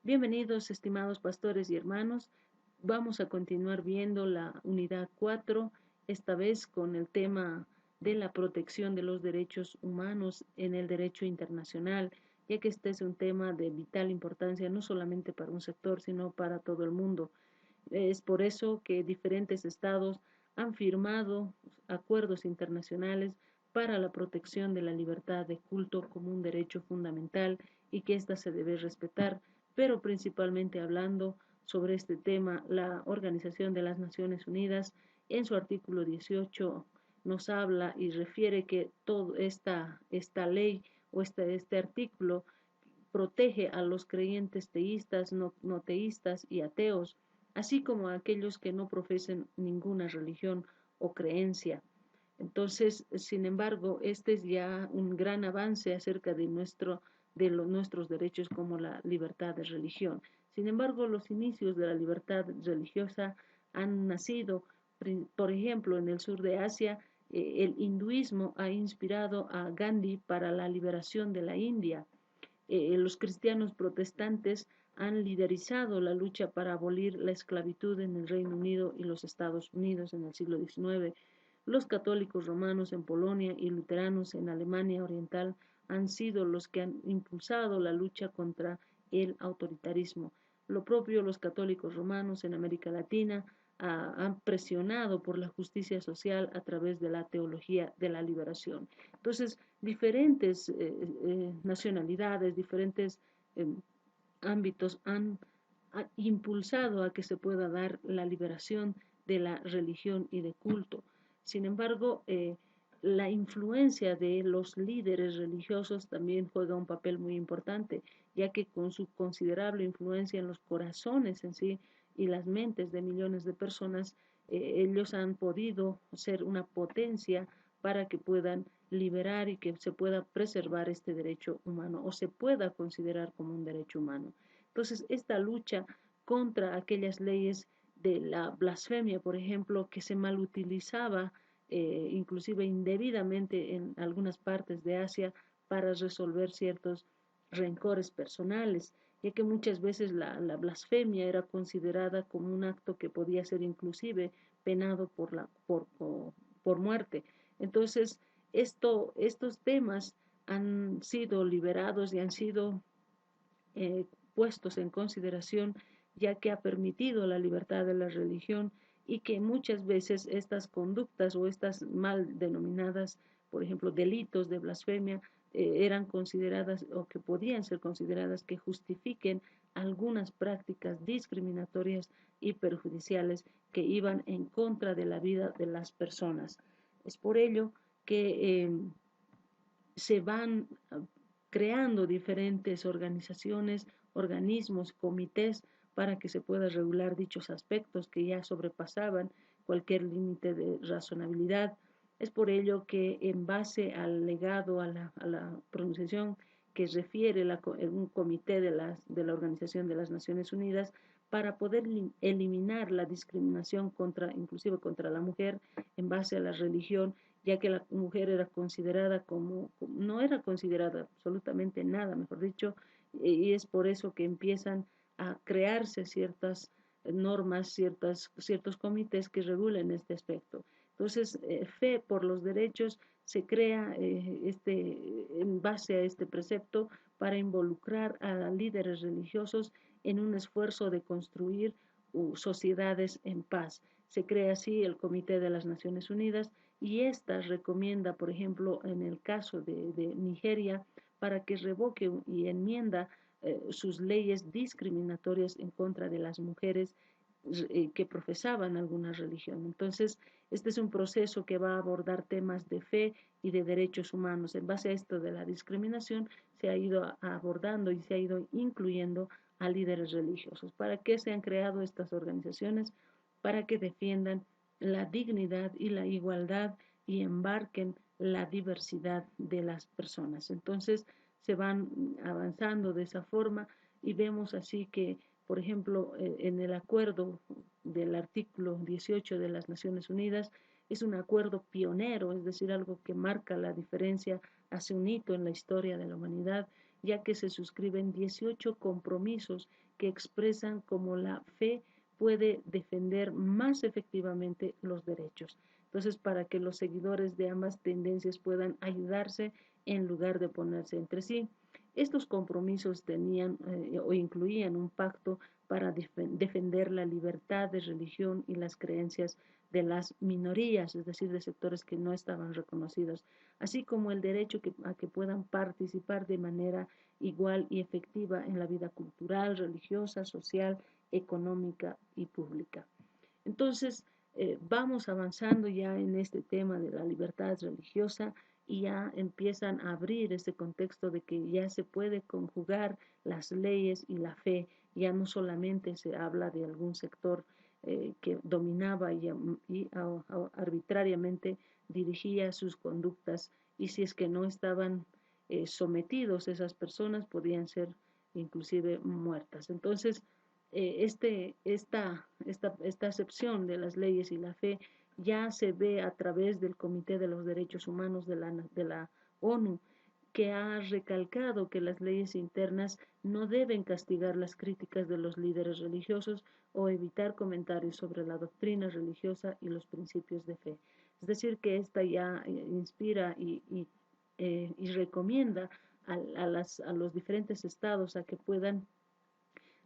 Bienvenidos, estimados pastores y hermanos. Vamos a continuar viendo la unidad 4, esta vez con el tema de la protección de los derechos humanos en el derecho internacional, ya que este es un tema de vital importancia no solamente para un sector, sino para todo el mundo. Es por eso que diferentes estados han firmado acuerdos internacionales para la protección de la libertad de culto como un derecho fundamental y que ésta se debe respetar, pero principalmente hablando sobre este tema, la Organización de las Naciones Unidas en su artículo 18 nos habla y refiere que toda esta ley o este artículo protege a los creyentes teístas, no teístas y ateos, así como a aquellos que no profesen ninguna religión o creencia. Entonces, sin embargo, este es ya un gran avance acerca de nuestros derechos como la libertad de religión. Sin embargo, los inicios de la libertad religiosa han nacido, por ejemplo, en el sur de Asia. El hinduismo ha inspirado a Gandhi para la liberación de la India. Los cristianos protestantes han liderizado la lucha para abolir la esclavitud en el Reino Unido y los Estados Unidos en el siglo XIX. Los católicos romanos en Polonia y luteranos en Alemania Oriental han sido los que han impulsado la lucha contra el autoritarismo. Lo propio los católicos romanos en América Latina han presionado por la justicia social a través de la teología de la liberación. Entonces, diferentes nacionalidades, diferentes eh, ámbitos han impulsado a que se pueda dar la liberación de la religión y de culto. Sin embargo, la influencia de los líderes religiosos también juega un papel muy importante, ya que con su considerable influencia en los corazones en sí y las mentes de millones de personas, ellos han podido ser una potencia para que puedan liberar y que se pueda preservar este derecho humano o se pueda considerar como un derecho humano. Entonces, esta lucha contra aquellas leyes de la blasfemia, por ejemplo, que se malutilizaba inclusive indebidamente en algunas partes de Asia para resolver ciertos rencores personales, ya que muchas veces la blasfemia era considerada como un acto que podía ser inclusive penado por muerte. Entonces, estos temas han sido liberados y han sido eh, puestos en consideración, ya que ha permitido la libertad de la religión y que muchas veces estas conductas o estas mal denominadas, por ejemplo, delitos de blasfemia, eran consideradas o que podían ser consideradas que justifiquen algunas prácticas discriminatorias y perjudiciales que iban en contra de la vida de las personas. Es por ello que se van creando diferentes organizaciones, organismos, comités para que se pueda regular dichos aspectos que ya sobrepasaban cualquier límite de razonabilidad. Es por ello que en base al legado, a la pronunciación que refiere un comité de la Organización de las Naciones Unidas, para poder eliminar la discriminación inclusive contra la mujer en base a la religión, ya que la mujer era considerada no era considerada absolutamente nada, mejor dicho, y es por eso que empiezan a crearse ciertas normas, ciertos comités que regulen este aspecto. Entonces, Fe por los Derechos se crea en base a este precepto para involucrar a líderes religiosos en un esfuerzo de construir sociedades en paz. Se crea así el Comité de las Naciones Unidas y esta recomienda, por ejemplo, en el caso de Nigeria, para que revoque y enmienda sus leyes discriminatorias en contra de las mujeres que profesaban alguna religión. Entonces, este es un proceso que va a abordar temas de fe y de derechos humanos. En base a esto de la discriminación, se ha ido abordando y se ha ido incluyendo a líderes religiosos. ¿Para qué se han creado estas organizaciones? Para que defiendan la dignidad y la igualdad y embarquen la diversidad de las personas. Entonces, se van avanzando de esa forma y vemos así que, por ejemplo, en el acuerdo del artículo 18 de las Naciones Unidas, es un acuerdo pionero, es decir, algo que marca la diferencia, hace un hito en la historia de la humanidad, ya que se suscriben 18 compromisos que expresan cómo la fe puede defender más efectivamente los derechos. Entonces, para que los seguidores de ambas tendencias puedan ayudarse en lugar de ponerse entre sí. Estos compromisos tenían o incluían un pacto para defender la libertad de religión y las creencias de las minorías, es decir, de sectores que no estaban reconocidos, así como el derecho a que puedan participar de manera igual y efectiva en la vida cultural, religiosa, social, económica y pública. Entonces, vamos avanzando ya en este tema de la libertad religiosa y ya empiezan a abrir este contexto de que ya se puede conjugar las leyes y la fe, ya no solamente se habla de algún sector que dominaba y arbitrariamente dirigía sus conductas, y si es que no estaban sometidos, esas personas podían ser inclusive muertas. Entonces, esta acepción de las leyes y la fe ya se ve a través del Comité de los Derechos Humanos de la ONU, que ha recalcado que las leyes internas no deben castigar las críticas de los líderes religiosos o evitar comentarios sobre la doctrina religiosa y los principios de fe. Es decir, que esta ya inspira y recomienda a los diferentes estados a que puedan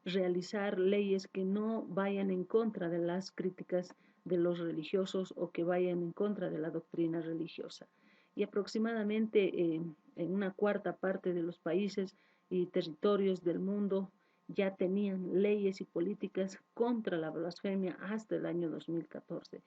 realizar leyes que no vayan en contra de las críticas de los religiosos o que vayan en contra de la doctrina religiosa. Y aproximadamente en una cuarta parte de los países y territorios del mundo ya tenían leyes y políticas contra la blasfemia hasta el año 2014.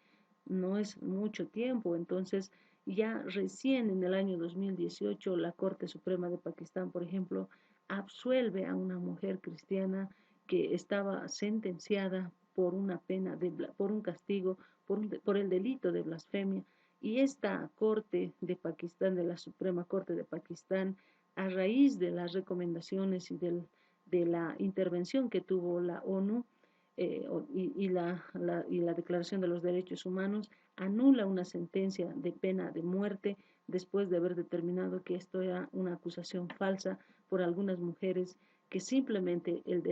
No es mucho tiempo, entonces ya recién en el año 2018 la Corte Suprema de Pakistán, por ejemplo, absuelve a una mujer cristiana que estaba sentenciada por una pena, por un castigo, por el delito de blasfemia. Y esta Corte de Pakistán, de la Suprema Corte de Pakistán, a raíz de las recomendaciones de la intervención que tuvo la ONU y la Declaración de los Derechos Humanos, anula una sentencia de pena de muerte después de haber determinado que esto era una acusación falsa por algunas mujeres que simplemente el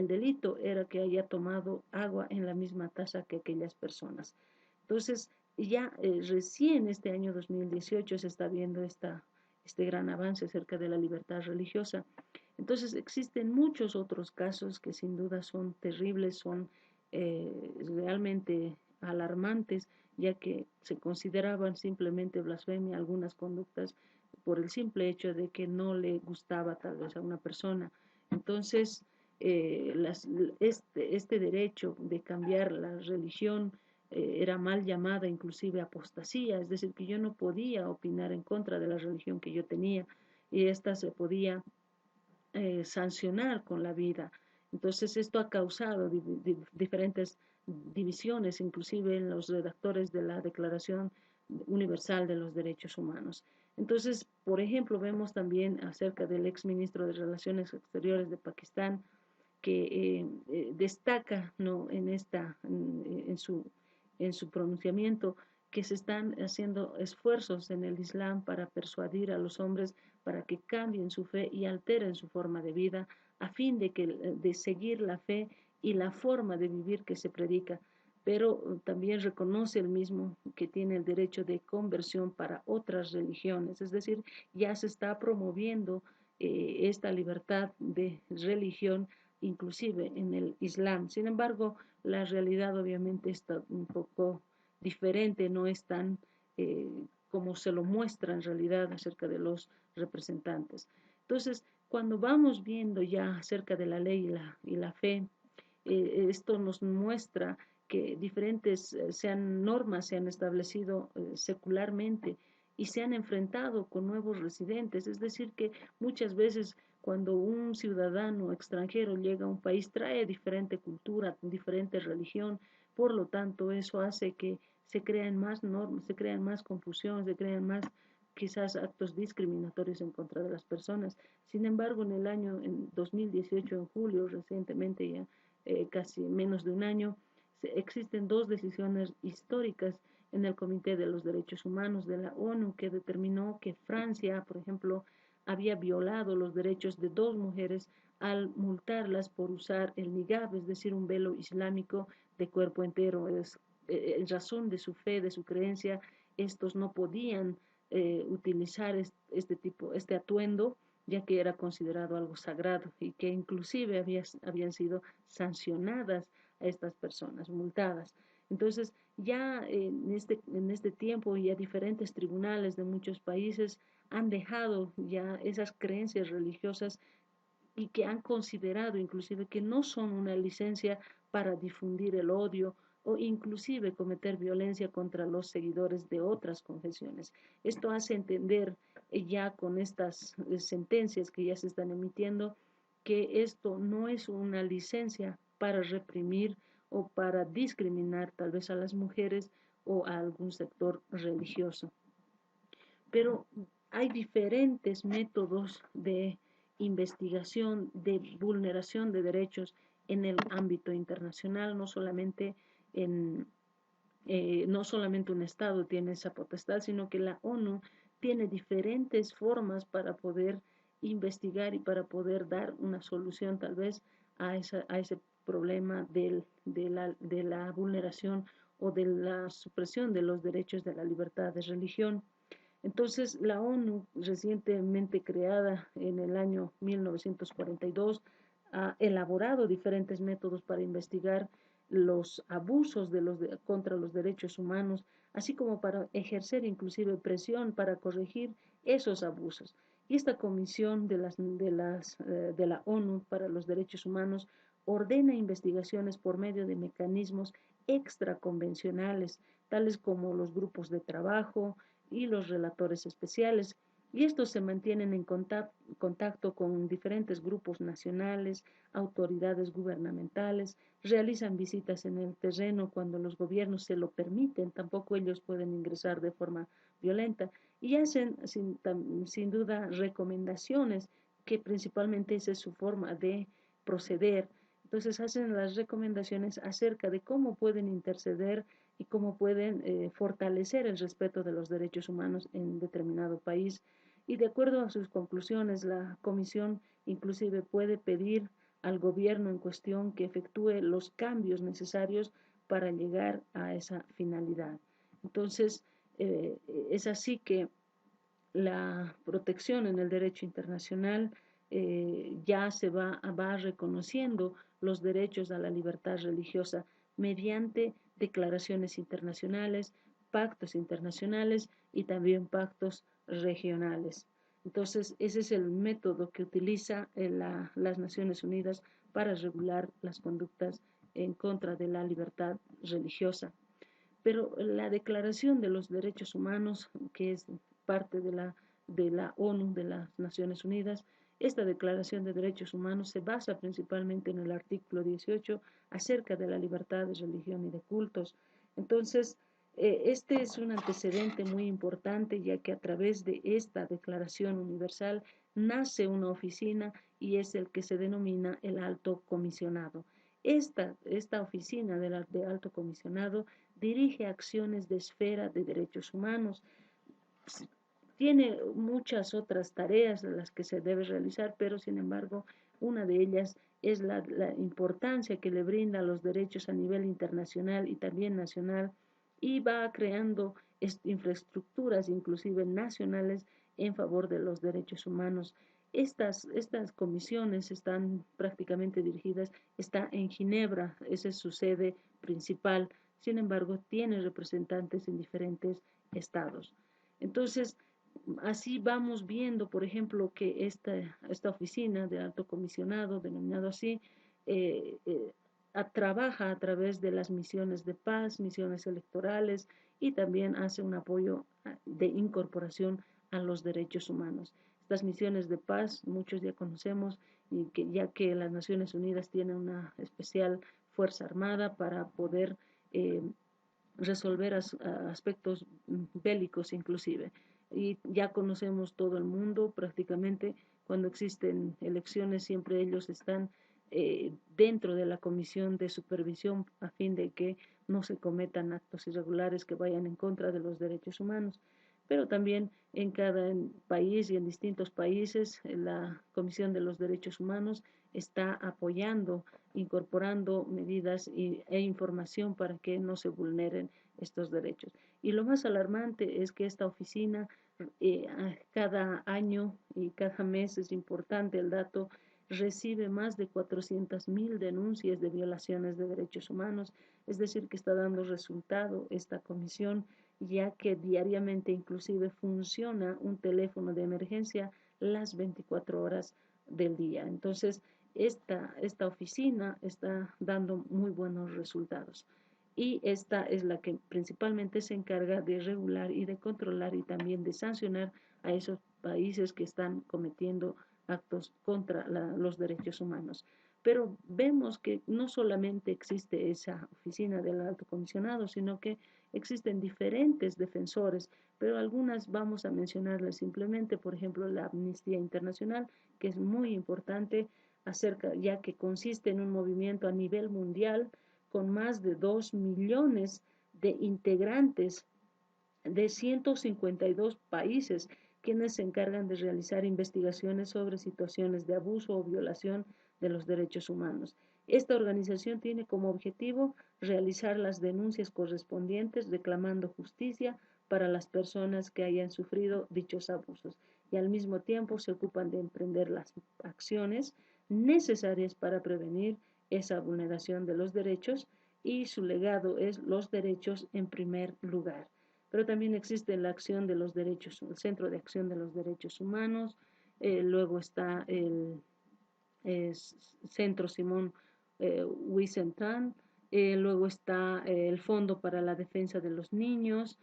delito era que haya tomado agua en la misma taza que aquellas personas. Entonces, ya recién este año 2018 se está viendo este gran avance acerca de la libertad religiosa. Entonces, existen muchos otros casos que sin duda son terribles, son realmente alarmantes, ya que se consideraban simplemente blasfemia algunas conductas por el simple hecho de que no le gustaba tal vez a una persona. Entonces, este derecho de cambiar la religión era mal llamada inclusive apostasía, es decir, que yo no podía opinar en contra de la religión que yo tenía y esta se podía sancionar con la vida. Entonces, esto ha causado diferentes divisiones, inclusive en los redactores de la Declaración Universal de los Derechos Humanos. Entonces, por ejemplo, vemos también acerca del ex ministro de Relaciones Exteriores de Pakistán, que destaca, ¿no?, en su pronunciamiento que se están haciendo esfuerzos en el Islam para persuadir a los hombres para que cambien su fe y alteren su forma de vida a fin de seguir la fe y la forma de vivir que se predica, pero también reconoce el mismo que tiene el derecho de conversión para otras religiones, es decir, ya se está promoviendo esta libertad de religión inclusive en el Islam. Sin embargo, la realidad obviamente está un poco diferente, no es tan como se lo muestra en realidad acerca de los representantes. Entonces, cuando vamos viendo ya acerca de la ley y la fe, esto nos muestra que diferentes normas se han establecido secularmente y se han enfrentado con nuevos residentes. Es decir, que muchas veces cuando un ciudadano extranjero llega a un país trae diferente cultura, diferente religión, por lo tanto eso hace que se crean más normas, se crean más confusión, se crean más quizás actos discriminatorios en contra de las personas. Sin embargo, en 2018, en julio, recientemente ya, casi menos de un año, existen dos decisiones históricas en el Comité de los Derechos Humanos de la ONU que determinó que Francia, por ejemplo, había violado los derechos de dos mujeres al multarlas por usar el nigab, es decir, un velo islámico de cuerpo entero. En razón de su fe, de su creencia, estos no podían utilizar este atuendo, ya que era considerado algo sagrado y que inclusive habían sido sancionadas a estas personas, multadas. Entonces, ya en este tiempo, ya diferentes tribunales de muchos países han dejado ya esas creencias religiosas y que han considerado inclusive que no son una licencia para difundir el odio o inclusive cometer violencia contra los seguidores de otras confesiones. Esto hace entender ya con estas sentencias que ya se están emitiendo que esto no es una licencia para reprimir o para discriminar tal vez a las mujeres o a algún sector religioso. Pero hay diferentes métodos de investigación, de vulneración de derechos en el ámbito internacional, no solamente un Estado tiene esa potestad, sino que la ONU tiene diferentes formas para poder investigar y para poder dar una solución tal vez a ese problema de la vulneración o de la supresión de los derechos de la libertad de religión. Entonces, la ONU, recientemente creada en el año 1942, ha elaborado diferentes métodos para investigar los abusos contra los derechos humanos, así como para ejercer inclusive presión para corregir esos abusos. Y esta comisión de la ONU para los derechos humanos ordena investigaciones por medio de mecanismos extraconvencionales, tales como los grupos de trabajo, y los relatores especiales, y estos se mantienen en contacto con diferentes grupos nacionales, autoridades gubernamentales, realizan visitas en el terreno cuando los gobiernos se lo permiten, tampoco ellos pueden ingresar de forma violenta, y hacen sin duda recomendaciones, que principalmente esa es su forma de proceder. Entonces hacen las recomendaciones acerca de cómo pueden interceder y cómo pueden fortalecer el respeto de los derechos humanos en determinado país. Y de acuerdo a sus conclusiones, la comisión inclusive puede pedir al gobierno en cuestión que efectúe los cambios necesarios para llegar a esa finalidad. Entonces, es así que la protección en el derecho internacional ya va reconociendo los derechos a la libertad religiosa mediante declaraciones internacionales, pactos internacionales y también pactos regionales. Entonces, ese es el método que utiliza las Naciones Unidas para regular las conductas en contra de la libertad religiosa. Pero la Declaración de los Derechos Humanos, que es parte de la ONU, de las Naciones Unidas, esta Declaración de Derechos Humanos se basa principalmente en el artículo 18 acerca de la libertad de religión y de cultos. Entonces, este es un antecedente muy importante, ya que a través de esta Declaración Universal nace una oficina y es el que se denomina el Alto Comisionado. Esta oficina de Alto Comisionado dirige acciones de esfera de derechos humanos. Tiene muchas otras tareas las que se debe realizar, pero sin embargo, una de ellas es la importancia que le brinda a los derechos a nivel internacional y también nacional, y va creando infraestructuras, inclusive nacionales, en favor de los derechos humanos. Estas comisiones están prácticamente dirigidas, está en Ginebra, esa es su sede principal, sin embargo, tiene representantes en diferentes estados. Entonces, así vamos viendo, por ejemplo, que esta oficina de alto comisionado, denominado así, trabaja a través de las misiones de paz, misiones electorales, y también hace un apoyo de incorporación a los derechos humanos. Estas misiones de paz, muchos ya conocemos, y que ya que las Naciones Unidas tienen una especial fuerza armada para poder resolver aspectos bélicos inclusive. Y ya conocemos todo el mundo, prácticamente cuando existen elecciones siempre ellos están dentro de la comisión de supervisión a fin de que no se cometan actos irregulares que vayan en contra de los derechos humanos. pero también en cada país y en distintos países la Comisión de los Derechos Humanos está apoyando, incorporando medidas e información para que no se vulneren estos derechos. Y lo más alarmante es que esta oficina cada año y cada mes, es importante el dato, recibe más de 400.000 denuncias de violaciones de derechos humanos, es decir, que está dando resultado esta comisión, ya que diariamente inclusive funciona un teléfono de emergencia las 24 horas del día. Entonces, esta oficina está dando muy buenos resultados. Y esta es la que principalmente se encarga de regular y de controlar y también de sancionar a esos países que están cometiendo actos contra los derechos humanos. Pero vemos que no solamente existe esa oficina del alto comisionado, sino que existen diferentes defensores, pero algunas vamos a mencionarlas simplemente, por ejemplo, la Amnistía Internacional, que es muy importante acerca, ya que consiste en un movimiento a nivel mundial con más de 2 millones de integrantes de 152 países, quienes se encargan de realizar investigaciones sobre situaciones de abuso o violación de los derechos humanos. Esta organización tiene como objetivo realizar las denuncias correspondientes reclamando justicia para las personas que hayan sufrido dichos abusos y al mismo tiempo se ocupan de emprender las acciones necesarias para prevenir esa vulneración de los derechos y su legado es los derechos en primer lugar. Pero también existe la acción de los derechos, el Centro de Acción de los Derechos Humanos, luego está el Centro Simón Wiesenthal, luego está el Fondo para la Defensa de los Niños,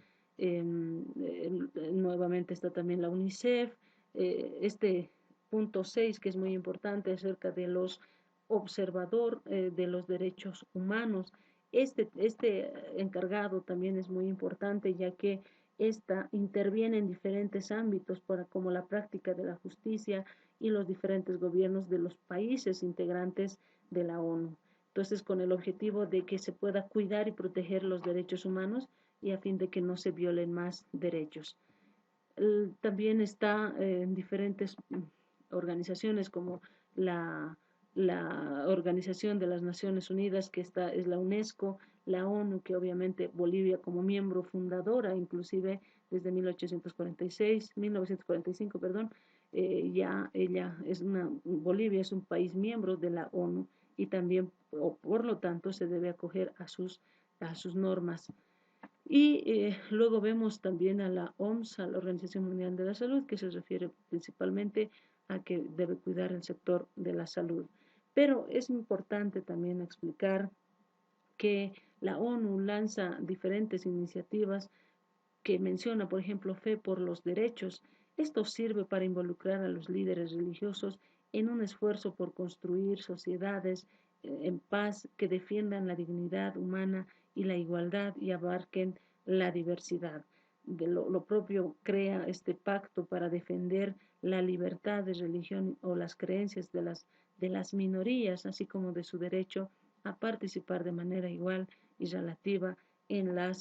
nuevamente está también la UNICEF, este punto 6 que es muy importante acerca de los observador de los derechos humanos. Este encargado también es muy importante ya que esta interviene en diferentes ámbitos para, como la práctica de la justicia y los diferentes gobiernos de los países integrantes de la ONU. Entonces, con el objetivo de que se pueda cuidar y proteger los derechos humanos y a fin de que no se violen más derechos. También está en diferentes organizaciones como la Organización de las Naciones Unidas, que es la UNESCO, la ONU, que obviamente Bolivia como miembro fundadora, inclusive desde 1945, perdón, Bolivia es un país miembro de la ONU y también, o por lo tanto, se debe acoger a sus normas. Y luego vemos también a la OMS, a la Organización Mundial de la Salud, que se refiere principalmente a que debe cuidar el sector de la salud. Pero es importante también explicar que la ONU lanza diferentes iniciativas que menciona, por ejemplo, Fe por los Derechos. Esto sirve para involucrar a los líderes religiosos en un esfuerzo por construir sociedades en paz que defiendan la dignidad humana y la igualdad y abarquen la diversidad. Lo propio crea este pacto para defender la libertad de religión o las creencias de las minorías, así como de su derecho a participar de manera igual y relativa en la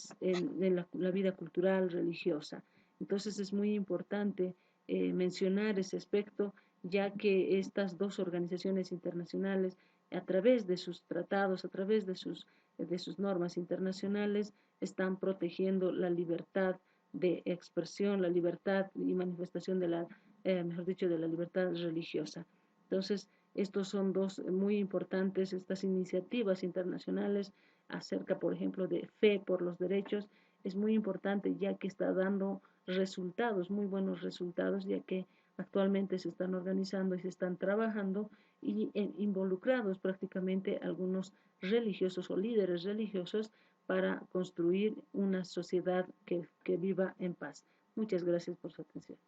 vida cultural, religiosa. Entonces es muy importante mencionar ese aspecto, ya que estas dos organizaciones internacionales, a través de sus tratados, a través de sus normas internacionales, están protegiendo la libertad de expresión, la libertad y manifestación mejor dicho, de la libertad religiosa. Entonces, estos son dos muy importantes, estas iniciativas internacionales acerca, por ejemplo, de Fe por los Derechos, es muy importante ya que está dando resultados, muy buenos resultados, ya que actualmente se están organizando y se están trabajando y involucrados prácticamente algunos religiosos o líderes religiosos para construir una sociedad que viva en paz. Muchas gracias por su atención.